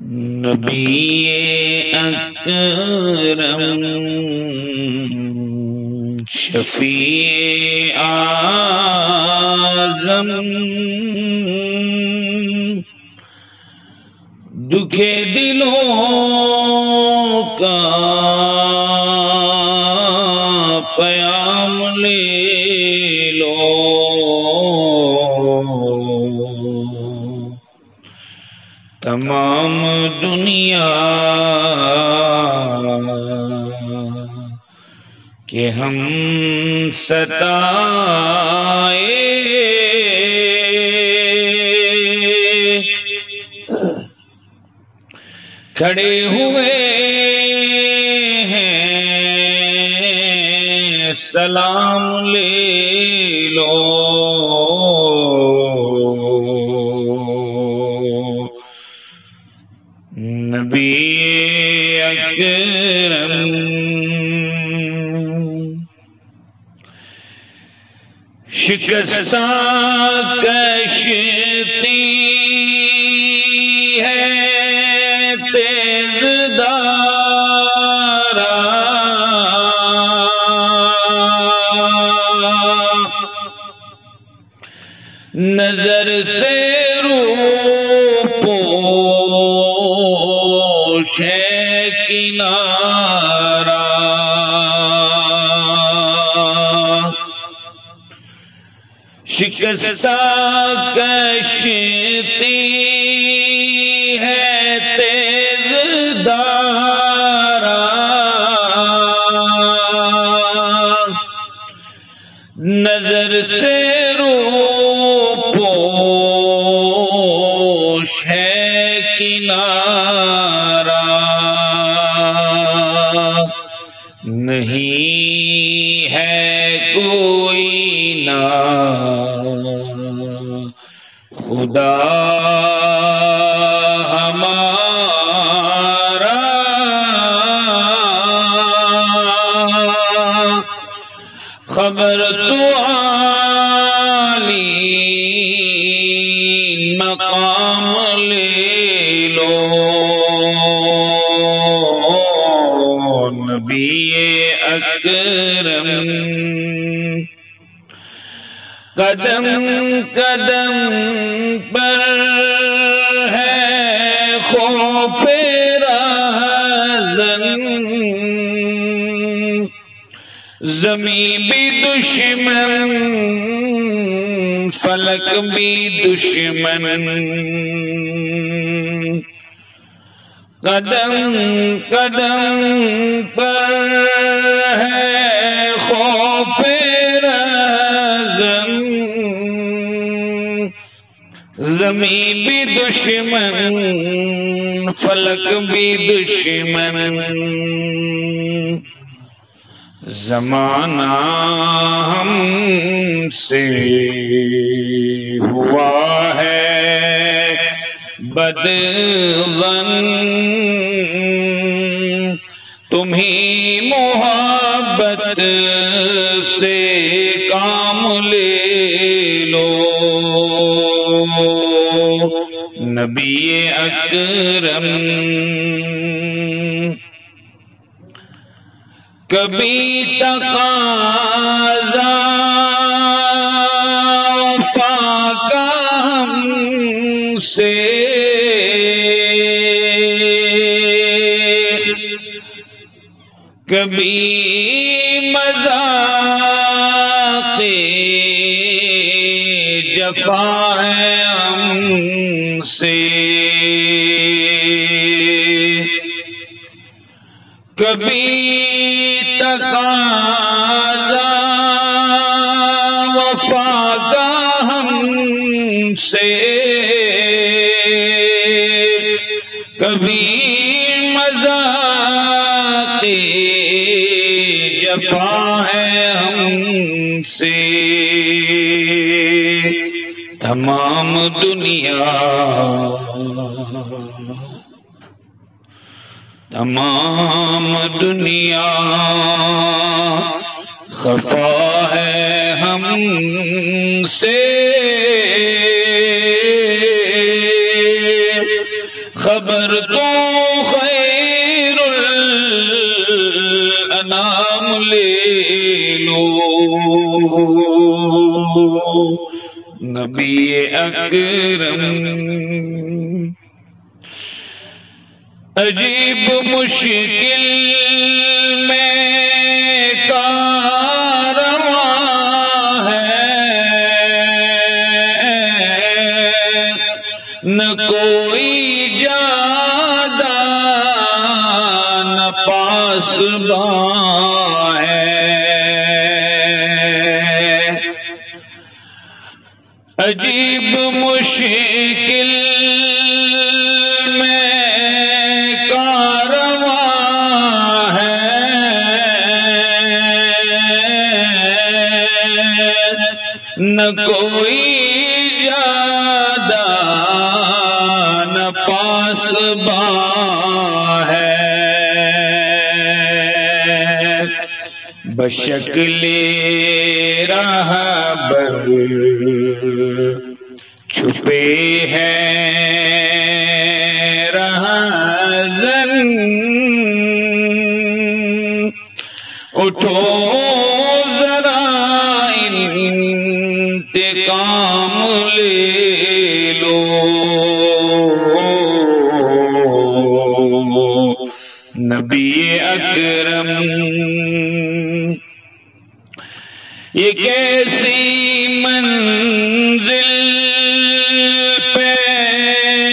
نبی اکرم شفیع اعظم دکھے دلوں کا پیام لے لو تمام دنیا کہ ہم ستائے کھڑے ہوئے ہیں سلام لے لو نبی اکرم شکستہ کشتی ہے تیز دارا نظر سے روپوش ہے کنارہ شکستہ کشتی ہے تیز دارا نظر سے روپوش ہے کنارہ نہیں ہے کوئی نہ خدا ہمارا خبر تو عالی مقام لے لو نبی اکرم قدم قدم پر ہے خوف رہزن زمین بھی دشمن فلک بھی دشمن قدم قدم پر ہے خوف رہزن زمین بھی دشمن فلک بھی دشمن زمانہ ہم سے ہوا ہے بدظن تمہیں محبت سے کام لے لو نبی اکرم کبھی تقاضا وفا کا ہم سے کبھی مذاق جفا ہے ہم سے کبھی تقاضا وفا کا ہم سے کبھی مذاق جفا ہے ہم سے تمام دنیا تمام دنیا خفا ہے ہم سے خبر تو نبی اکرم عجیب مشکل میں کارواں ہے، نہ کوئی جادہ نہ پاسباں ہے، عجیب مشکل نہ کوئی جادہ نہ پاسباں ہے، بشکل راہبر چھپے ہیں رہزن، اٹھو انتقام لے لو، نبی اکرم یہ کیسی منزل پہ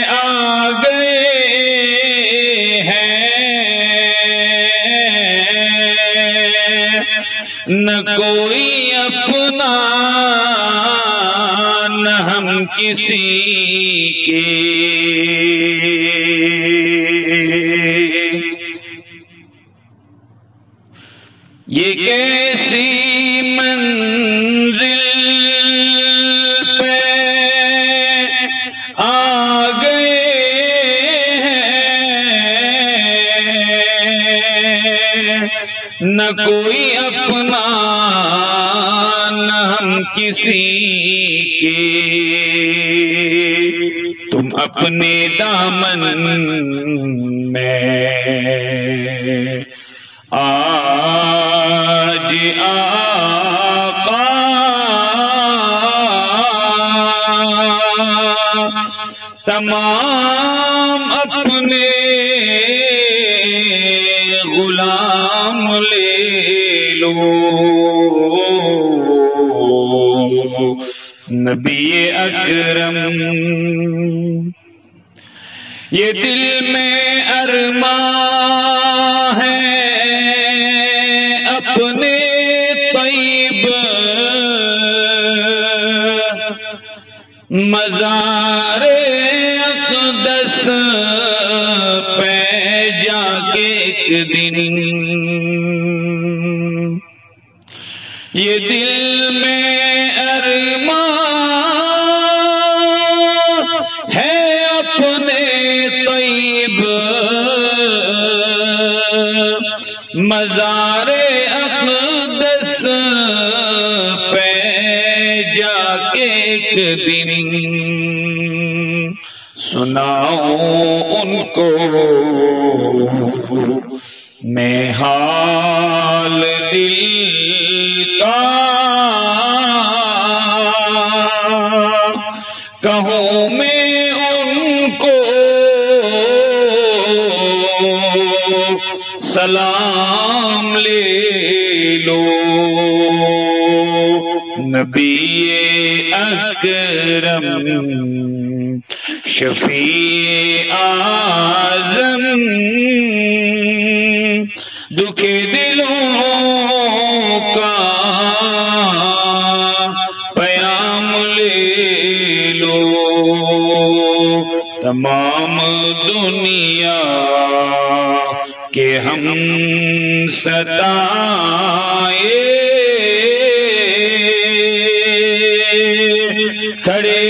آ گئے ہیں، نہ کوئی اپنا نہ ہم کسی کے، یہ کیسی منزل پہ آ گئے ہیں، نہ کوئی اپنا نہ ہم کسی کے، تم اپنے دامن میں آج آقا تمام اپنے غلام لے لو، نبی اکرم یہ دل میں ارماں ہے اپنے طیب مزار اقدس پہ جا کے ایک دن، یہ دل میں ارمان ہے اپنے طیب مزار اقدس پہ جا کے ایک دن، سناؤں ان کو میں حال دل کا، کہوں میں ان کو سلام لے لو، نبی اکرم شفیع اعظم دکھ دلوں کا پیام لے لو، تمام دنیا کہ ہم ستائے کھڑے